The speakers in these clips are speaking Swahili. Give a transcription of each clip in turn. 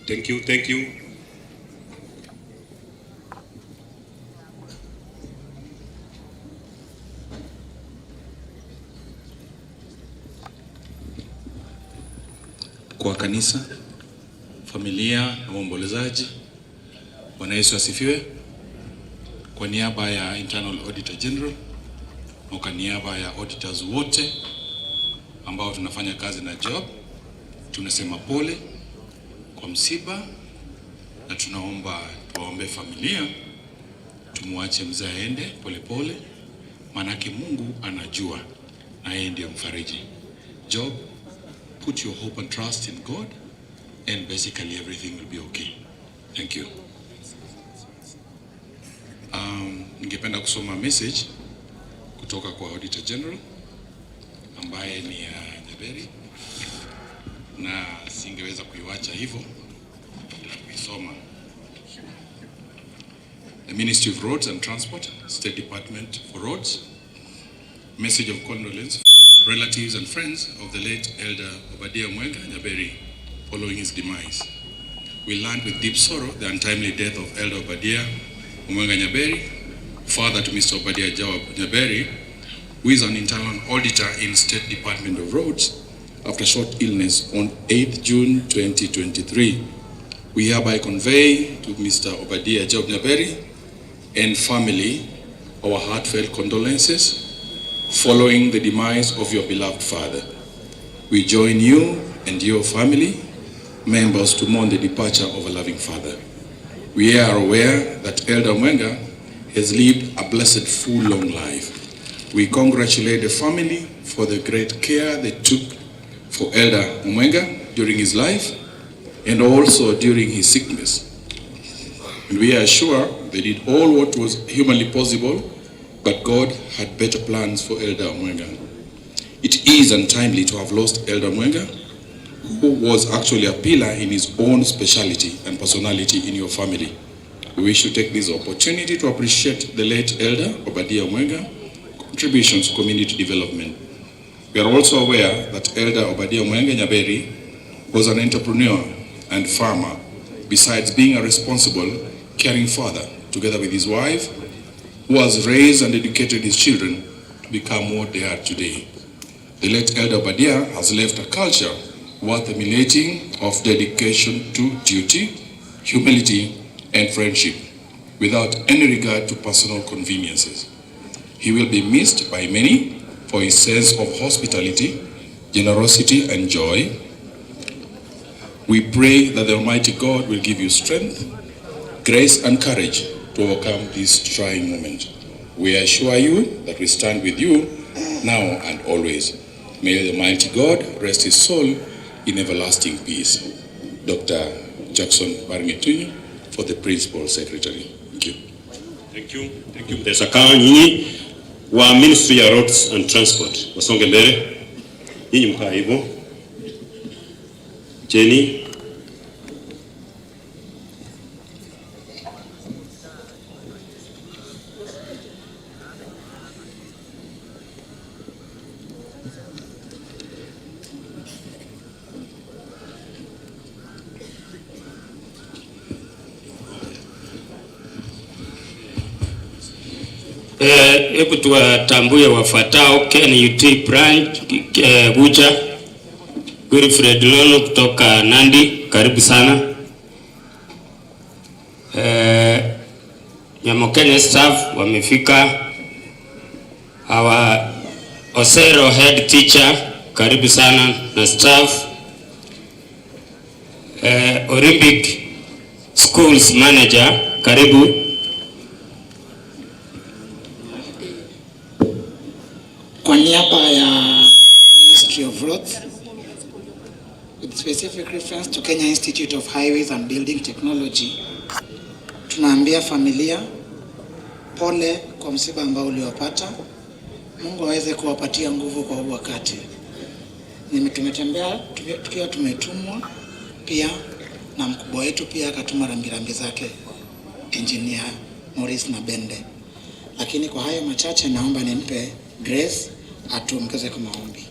Thank you, thank you. Kwa kanisa, familia na waombolezaji, Bwana Yesu asifiwe. Kwa niaba ya Internal Auditor General na kwa niaba ya auditors wote ambao tunafanya kazi na job, tunasema pole kwa msiba na tunaomba tuwaombe familia, tumuache mzee aende pole pole, manake Mungu anajua na yeye ndiye mfariji. Job, put your hope and trust in God and basically everything will be okay. Thank you. Ningependa kusoma message kutoka kwa Auditor General ambaye ni Nyaberi na singeweza kuiwacha hivyo bila kuisoma. The Ministry of Roads and Transport, State Department for Roads, message of condolence, relatives and friends of the late Elder Obadiah Mwenga Nyaberi following his demise. We learned with deep sorrow the untimely death of Elder Obadiah Mwenga Nyaberi, father to Mr. Obadiah Nyaberi, who is an internal auditor in State Department of Roads, after short illness on 8th June 2023. We hereby convey to Mr. Obadiah Nyaberi and family our heartfelt condolences following the demise of your beloved father. We join you and your family members to mourn the departure of a loving father. We are aware that Elder Mwenga has lived a blessed full long life. We congratulate the family for the great care they took for Elder Mwenga during his life and also during his sickness. And we are sure they did all what was humanly possible, but God had better plans for Elder Mwenga. It is untimely to have lost Elder Mwenga, who was actually a pillar in his own speciality and personality in your family. We wish to take this opportunity to appreciate the late Elder Obadiah Mwenga contributions to community development. We are also aware that Elder Obadiah Mwenga Nyaberi was an entrepreneur and farmer, besides being a responsible, caring father, together with his wife, who has raised and educated his children to become what they are today. The late Elder Obadiah has left a culture worth emulating of dedication to duty, humility, and friendship, without any regard to personal conveniences. He will be missed by many for his sense of hospitality, generosity, and joy. We pray that the Almighty God will give you strength, grace, and courage to overcome this trying moment. We assure you that we stand with you now and always. May the Almighty God rest his soul in everlasting peace. Dr. Jackson Barngetunyo for the Principal Secretary. Thank you. Thank you. Thank you. Mtesaka nyinyi wa Ministry of Roads and Transport wasonge mbele. Nyinyi mkaa hivyo. Jenny. Hebu tuwatambue wafuatao: Ken UT Branch Guja, Wilfred Lono kutoka Nandi, karibu sana. Nyamokene staff wamefika. Our Osero head teacher, karibu sana na staff. Olympic schools manager, karibu. Kwa niaba ya Ministry of Roads, with specific reference to Kenya Institute of Highways and Building Technology, tunaambia familia pole kwa msiba ambao uliopata. Mungu aweze kuwapatia nguvu kwa huu wakati. Tumetembea tukiwa tumetumwa pia na mkubwa wetu pia akatuma rambirambi zake Engineer Morris na Bende. Lakini kwa hayo machache naomba nimpe Grace atuongeze kwa maombi.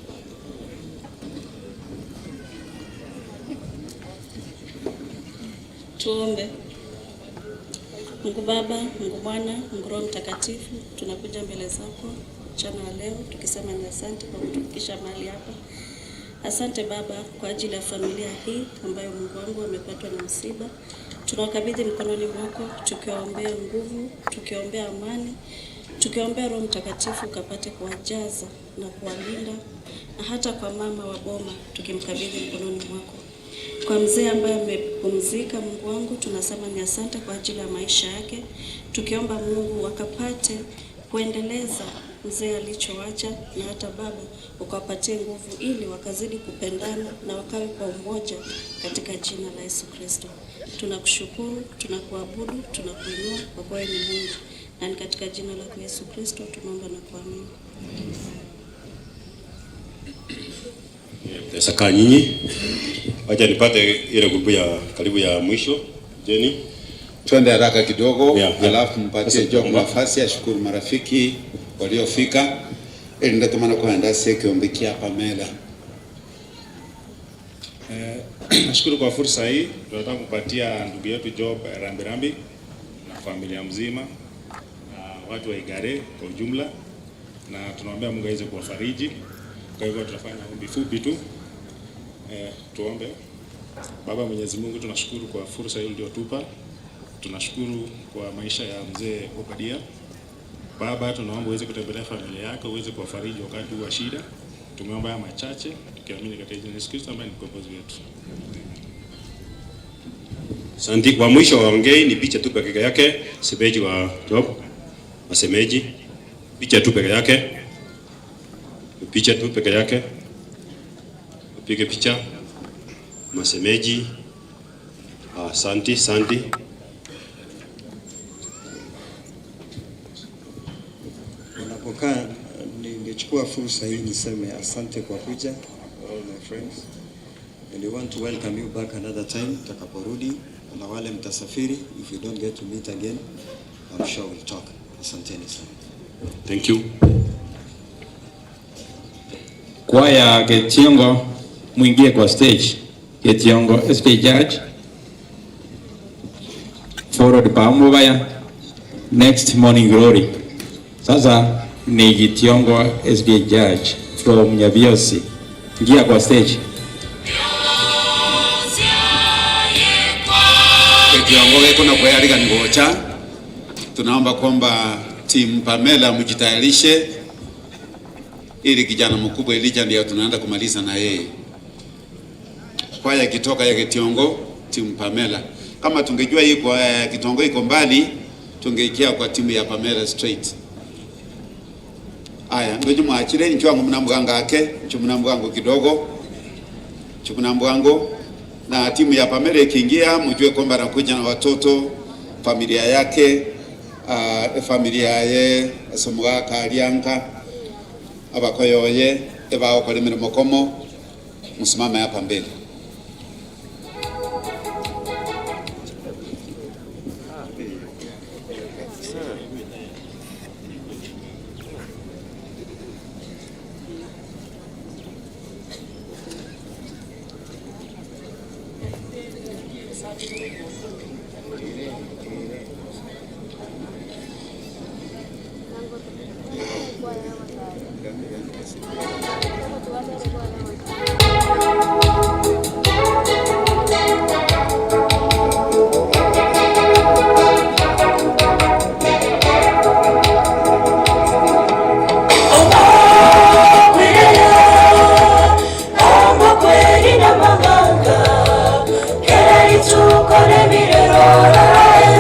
Tuombe. Mungu Baba, Mungu Mwana, Mungu Roho Mtakatifu, tunakuja mbele zako mchana wa leo tukisema ni asante kwa kutufikisha mahali hapa. Asante Baba kwa ajili ya familia hii ambayo Mungu wangu amepatwa na msiba. Tunawakabidhi mkononi mwako tukiombea nguvu, tukiombea amani, tukiombea Roho Mtakatifu ukapate kuwajaza na kuwalinda, na hata kwa mama wa boma tukimkabidhi mkononi mwako. Kwa mzee ambaye amepumzika, Mungu wangu, tunasema ni asante kwa ajili ya maisha yake. Tukiomba Mungu wakapate kuendeleza mzee alichoacha, na hata Baba ukawapatie nguvu ili wakazidi kupendana na wakawe kwa umoja katika jina la Yesu Kristo. Tunakushukuru, tunakuabudu, tunakuinua kwa kuwa ni Mungu. Na ni katika jina la Yesu Kristo tunaomba na kuamini. Saka nyinyi. Wacha nipate ile grupu ya karibu ya mwisho. Jenny. Twende haraka kidogo, alafu mpatie Job nafasi ashukuru marafiki waliofika. Ili ndatumana kwenda sekiombikia Pamela. Nashukuru kwa fursa hii. Tunataka kupatia ndugu yetu Job rambirambi na familia mzima na watu wa Igare kwa ujumla, na tunaombea Mungu aweze kuwafariji. Kwa hivyo tutafanya ombi fupi tu. Tuombe. Baba Mwenyezi Mungu, tunashukuru kwa fursa hii uliotupa. Tunashukuru kwa maisha ya mzee Obadiah. Baba, tunaomba uweze kutembelea familia yako, uweze kuwafariji wakati wa shida. Tumeomba haya machache tukiamini katika jina la Yesu Kristo ambaye ni mkombozi wetu. Asante. Kwa mwisho waongei ni picha tu peke yake, semeji wa Job, masemeji. Picha tu peke yake. Picha tu peke yake. Pige picha. Masemeji. Asante, asante. Unapokaa ningechukua fursa hii niseme asante kwa kuja, all my friends, and we want to welcome you back another time takaporudi, na wale mtasafiri, if you don't get to meet again, I'm sure we'll talk. Asanteni sana. Thank you. Kwaya Getiongo mwingie kwa stage. Getiongo SK Judge, followed by Omwega, next Morning Glory. Sasa ni Getiongo SK Judge from Nyabiosi. Ingia kwa stage. Getiongo weko na kwa yari ngocha. Tunaomba kwamba team Pamela mjitayarishe ili kijana mkubwa Elijah ndio tunaenda kumaliza na yeye. Kwaya kitoka ya Getiongo, timu Pamela. Kama tungejua hii kwa Kitongo iko mbali, tungeikia kwa timu ya Pamela straight. Aya, ngoje mwachire nchwangu mnamuganga yake, mnamuganga kidogo. Mnamuganga na timu ya Pamela ikiingia, mjue kwamba anakuja na watoto, familia yake, familia ye asomwa kalianka. Abakoyoye ebao kwa mirimo komo msimama hapa mbele.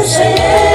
Say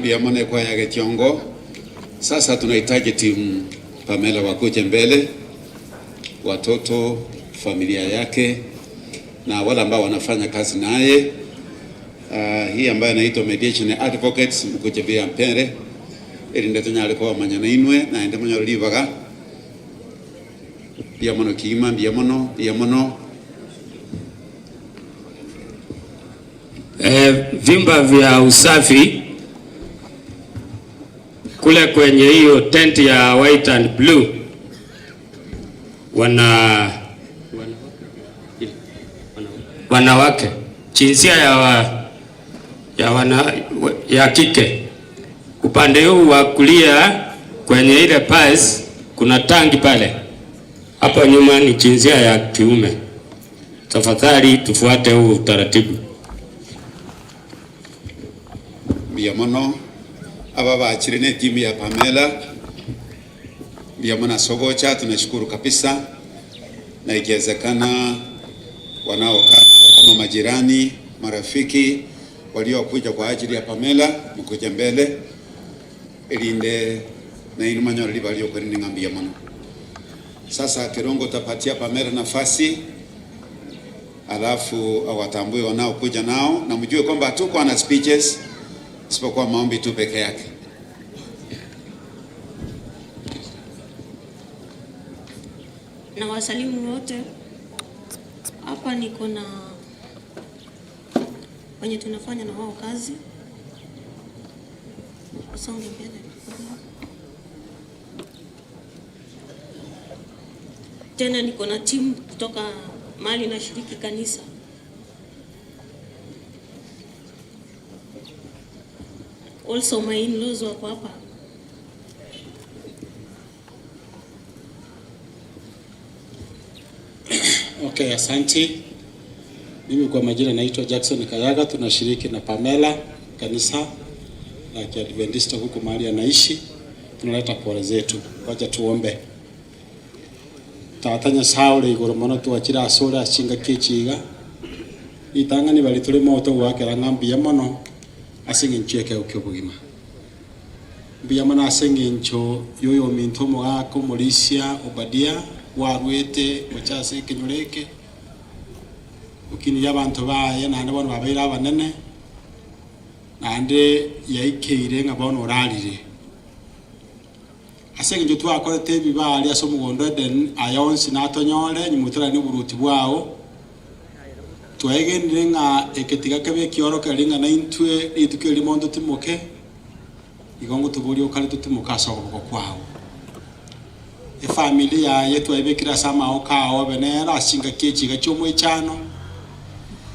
Biamone kwa ya Getiongo. Sasa tunahitaji timu Pamela wakuje mbele, watoto, familia yake na wale ambao wanafanya kazi naye. Hii ambayo inaitwa mediation advocates mkuje bia mpere ili ndetunya alikuwa manyana inwe na ende mwenye livaga biamono kiima biamono vyumba vya usafi kule kwenye hiyo tent ya white and blue wanawake jinsia ya kike. Upande huu wa kulia kwenye ile piles kuna tangi pale. Hapo nyuma ni jinsia ya kiume. Tafadhali tufuate huu utaratibu. Biamono aba baachirine timu ya Pamela. Biamona Sogocha tunashukuru kabisa. na ikiwezekana wanaokaa kama majirani, marafiki waliokuja kwa ajili ya Pamela, mkuja mbele ilinde na inumanyoro libalio kwa nini ngambia mano. Sasa Kirongo tapatia Pamela nafasi, alafu awatambue wanaokuja nao, na mjue kwamba hatuko na speeches isipokuwa maombi tu peke yake. Na wasalimu wote. Hapa niko na wenye tunafanya na wao kazi. Usonge mbele. Tena niko na timu kutoka mahali na shiriki kanisa. Also my in-laws wako hapa. Okay, asante. Mimi kwa majina naitwa Jackson Kayaga, tunashiriki na Pamela kanisa la Kiadventista huku mahali anaishi. Tunaleta pole zetu. Wacha tuombe. Tatanya saule igoro mono tuachira asura ashinga kichiga. Itangani bali tuli moto wake rangambi mono asinge ncheke ukubugima. Mbia mana asinge ncho yoyo mintomo ako Morisia Obadiah warwete muchase kinyureke ukini yabantu baye nande bono babaira abanene nande yaikeire ngabono orarire asenge njo twakorete bibali asomugondo den ayonsi natonyore nyumutura ni buruti bwao twaegenire nga eketiga kebe kioroka linga na intwe itukeli mondo timoke igongo tubuli okali tutimoka soko kwao familia yetu aibekira sama okao benera singa kichiga chomwe chano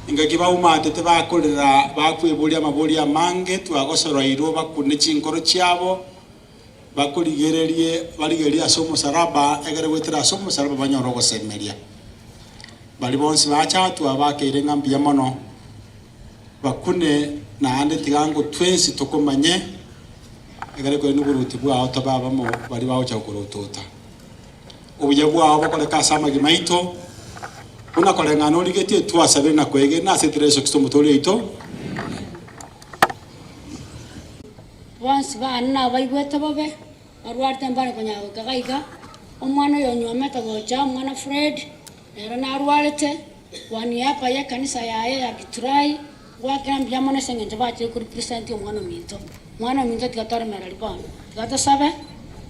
ingakiba umate bakolera bakwebulia mabolia mange twagosoro iro bakune chinkoro chiabo bakoligererie baligeria somo saraba egere wetera somo saraba banyoro gosemeria bali bonsi bacha twabakire ngambia mono bakune na ande tigango twensi tokomanye egere ko nuburuti bwa otababa mo bali bawo cha kurutota ubujebu abo bakoleka sama gimaito unakolenga no ligeti twasabe na kwege na setreso kistomotoli ito once ba na baibwete bobe arwarte mbare konyago kagaiga omwana yo nyometa gocha mwana Fred era na arwalete wani hapa ya kanisa ya Gitrai wakambia mwana senge bache ku represent mwana minto tikatore mera libano tikata sabe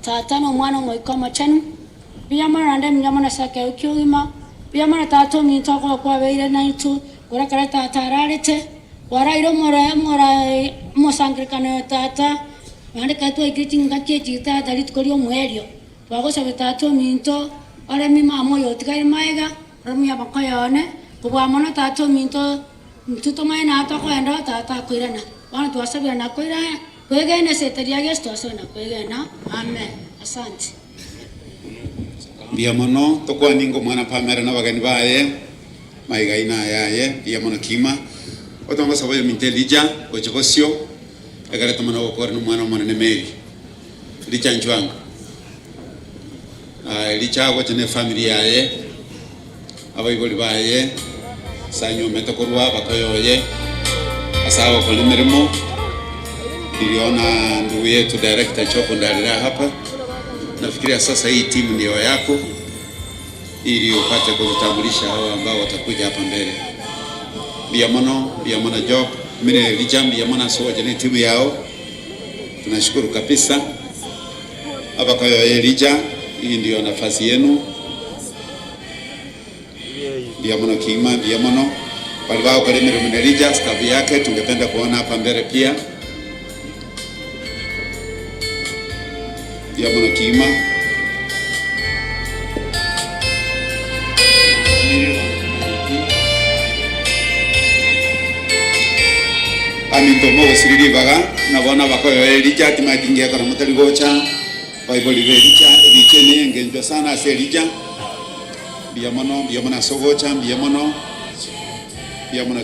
tatano mwana moikoma chanu bia mwana ande mnyamana sake ukiuma bia mwana tato minto kwa beire na itu gora karata tararete warairo mora mosangrikana tata ande kato ikiting ngakechi tata litkorio mwerio wagosa betato minto ore mima moyo tikai maiga romia bakoyone kubwa mwana tato minto mtuto maina atako enda tata koirana wana tuwasabe na koira kwegene seteria gesto asona kwegena amen asante bia mono tokwa ningo mwana Pamela na bagani baye maiga ina yaye bia mono kima otongo saboyo mintelija ochokosio egare tomana okor no mwana ne meri licha njwangu licha ko tene familia yaye abaiboli baye sanyo metokorwa bakoyoye asawa ko limeremo niliona ndugu yetu director Chopo ndalira hapa. Nafikiria sasa hii timu ndio yako ili upate kutambulisha hao ambao watakuja hapa mbele. Bia mono job mimi lijambi ya mwana soja ni timu yao. Tunashukuru kabisa. Hapa kwa Elija, hii ndio nafasi yenu. Bia mono kima, bia mono walibao kwa Elija staff yake tungependa kuona hapa mbele pia. Bia mono kima. Amintomo siriri baga na bona bakoyo Elija timakingia kana mutali gocha Bible Elija bichene ngenjwa sana Elija bia mono sogocha bia mono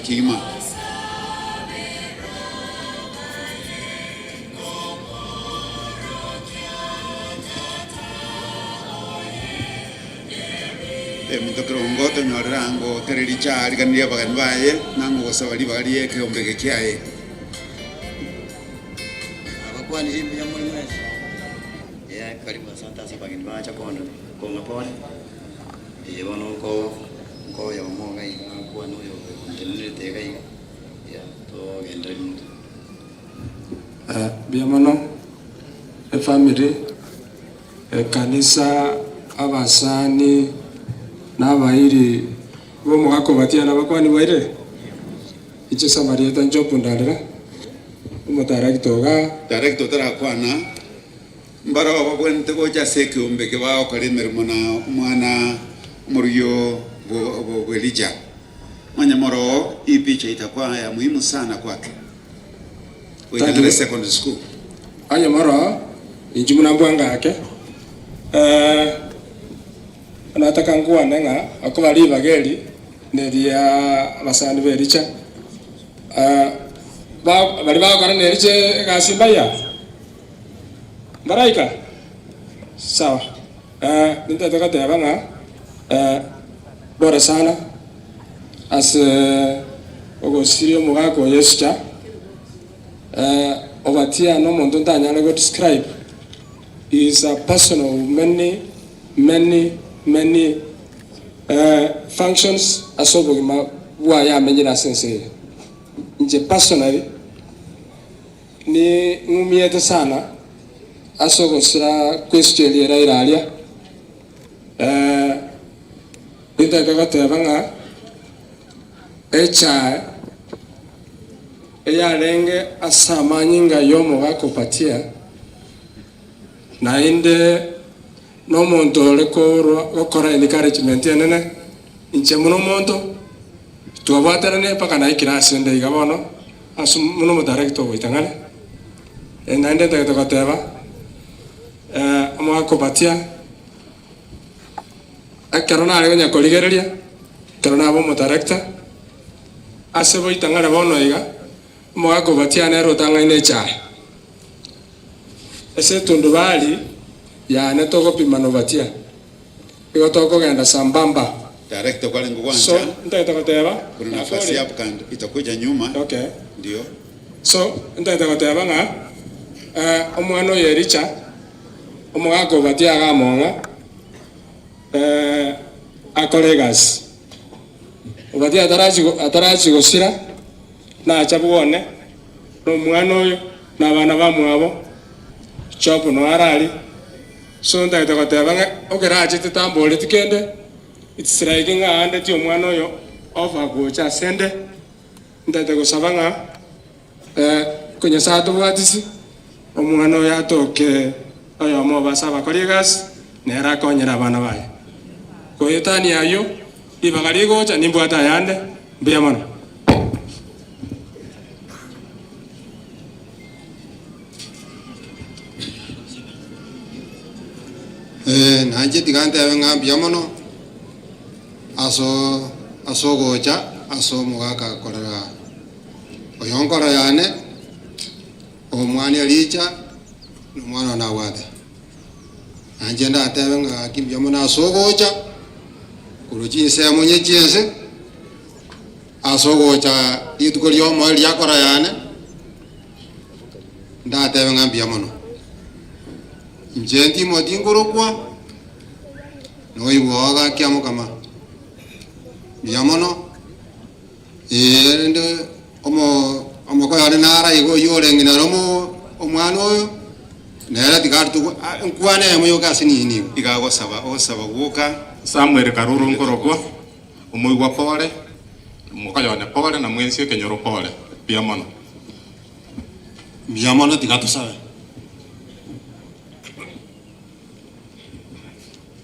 kima mutokero to nyorango tereri chari kandia bagan baye nango wasabali bali yeke ombege kiaye Kwa ni jimbi ya mwini mwezi ya karibu asante asipagi ni bacha kondo konga pone wano ko ya Omwega kwa no yo kontinere tega ya to gendere mutu biamono family kanisa abasani n'abayiri bo mugako batiana bakwani baire icho samaria tanjo pundalira director tara kwana mbara babwente ko jaseke umbeke bao kalimer mwana muriyo bo Elija manya moro hii picha itakuwa ya muhimu sana kwake kwa secondary school anya moro injumuna mbwanga yake anataka nguwa nenga akubali bageli neria basani bericha bali bakora neriche gasimbaya Maraika sawa nitataka tebanga bora sana as ogosirio mugako Yesucha Obadiah no muntu ndanyana go describe is a person of many functions asobogima wa ya menyira sense nje personally ni ngumiete sana asogosira question yera iralia nitaka tebanga echa eyarenge asamanyinga yomo gakopatia na inde no muntu lekoro gukora encouragement enene inche muno muntu tuwabatarane paka na ikirasi nde igabono asu muno director witangane na inde takateba amwako batia akarona ari nya koligereria karona abo mo director asebo itangana bono iga mwako batia na rotanga ine cha ese tundubali ya neto kopimano batia igo toko genda sambamba director kwa lengo kwanza so ntakateba kuna nafasi hapo kando itakuja nyuma okay ndio so ntakateba nga omwano yericha omwako batia ga monga akolegas Obadiah atarachi gosira na achabone no mwana oyo na bana bamwabo chopo no arali so ndaita kotebanga ogerachi tetambole tikende it's like nga ande ti omwana oyo ofa gocha sende ndaita gosabanga kunya sato bwatisi omwana oyo atoke oyo mo basaba kolegas nera konyera bana baye koyetani ayo ibagali gocha nimbwata yande mbiyamana nanje tigante abenga mbiyamano aso gocha aso mugaka korera oyonkora yane omwani alicha nomwana na wate nanje ndatebenga kimbiyamano aso gocha kuruchi semo nyechense asogocha itukolio mo lyakora yane ndatewe ngambia mono njenti modingurukwa no iwoga kyamo kama biamono ende omo ko yane nara igo yorengi na romo omwana oyo nera tikartu nkwane mo yogasini ni igago osaba guka Samuel Karuru Nkorokwa umuigwa pole mukayone pole na mwensi kenyoro pole biamono tikatu sawe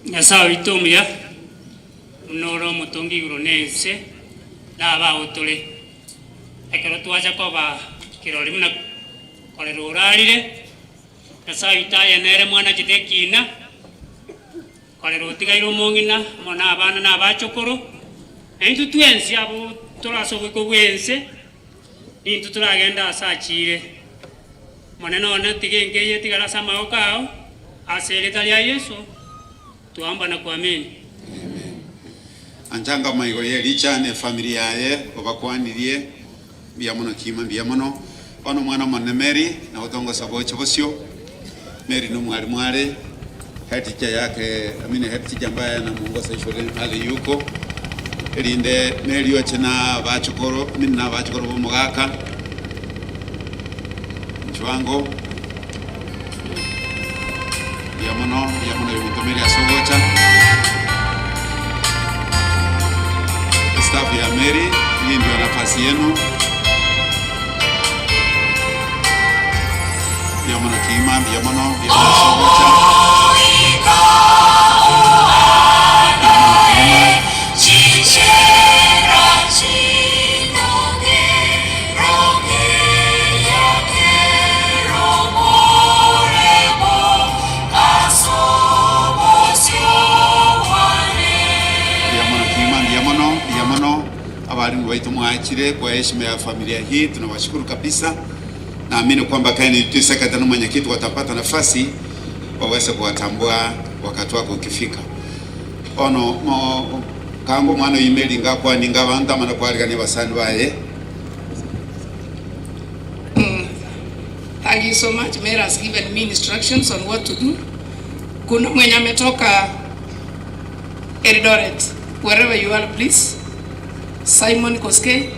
Nyasawe itumya unoro mutongi uronense na ba otole ekero twaja koba kirori muna kole rurarire Nyasawe itaye nere mwana jitekina kole rotigairo mongina mona abana na abachokoro entu twensi abo tolasobwe ko bwense intu turagenda asachire moneno na tigenge yetigara sama okao asere talia Yesu tuamba na kuamini anjanga maigo ye lichane familia ye obakwanirie biamono kima biamono ono mwana mone Mary na utongo saboche bosio Mary no mwari head teacher yake head teacher ambaye anamuongoza shuleni pale yuko elinde Mary ochena bachukoro minna bachukoro bomugaka mchwango biamono yumitomeri asobocha staff ya Mary, hii ndio nafasi yenu. Biamono kima, biamono sobocha. Abarimu wetu mwachire kwa heshima ya familia hii, tunawashukuru kabisa. Naamini kwamba kaini sekretari na mwenyekiti watapata nafasi waweze kuwatambua wakati wako ukifika. Ono kango mwana email ngakwa ningabanda mana kwalika ni basani baye. Thank you so much. Mayor has given me instructions on what to do. Kuna mwenye ametoka Eldoret, wherever you are, please. Simon Koskei,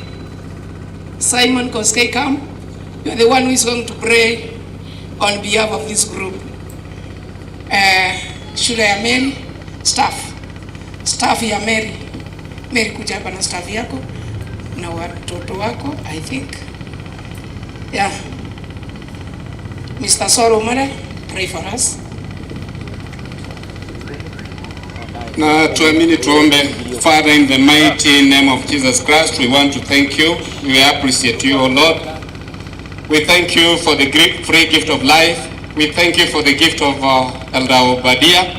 come. You are the one who is going to pray on behalf of this group. Shule ya Mary, staff ya Mary kuja hapa na staff yako na watoto wako, I think. Yeah. Mr. Soro Mara, pray for us. Na tuamini tuombe. Father, in the mighty name of Jesus Christ, we want to thank you. We appreciate you, O Lord. We thank you for the free gift of life. We thank you for the gift of Elder Obadiah.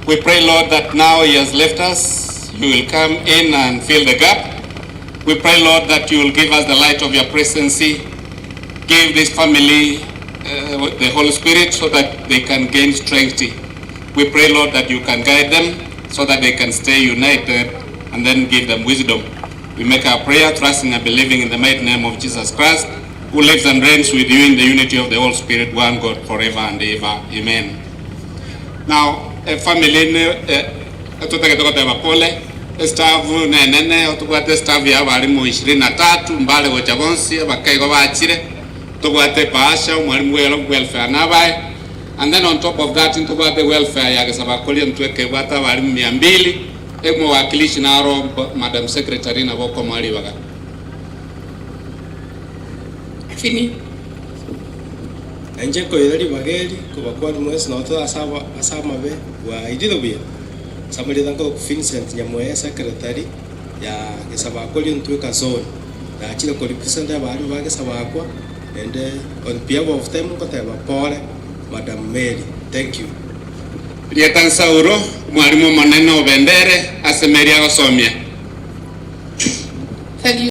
We pray, Lord, that now he has left us, you will come in and fill the gap. We pray, Lord, that you will give us the light of your presence. Give this family the Holy Spirit so that they can gain strength. We pray, Lord, that you can guide them so that they can stay united and then give them wisdom. We make our prayer, trusting and believing in the mighty name of Jesus Christ, who lives and reigns with you in the unity of the Holy Spirit, one God, forever and ever. Amen. Now, family, staff nene otukwate staff ya walimu 23 mbale gocha bonsi bakaigo bachire tukwate pasha mwalimu welfare nabaye. And then on top of that, into the welfare ya Gesabakoli mtweke bata walimu 200 emo wakilishi naro Madam Secretary na boko mali waga. Fini. Anje ko yari bageli ko bakwari mwese na watu asama be wa idilo bia. Samali dango Vincent Nyamwe Secretary ya Gesabakoli mtweka zone. Na achile ko represent ya bali waga Sabakwa and on behalf of them ko teba pole Madam Mary, thank you. Rietan Sauro, mwalimu maneno bendere asemeria osomia.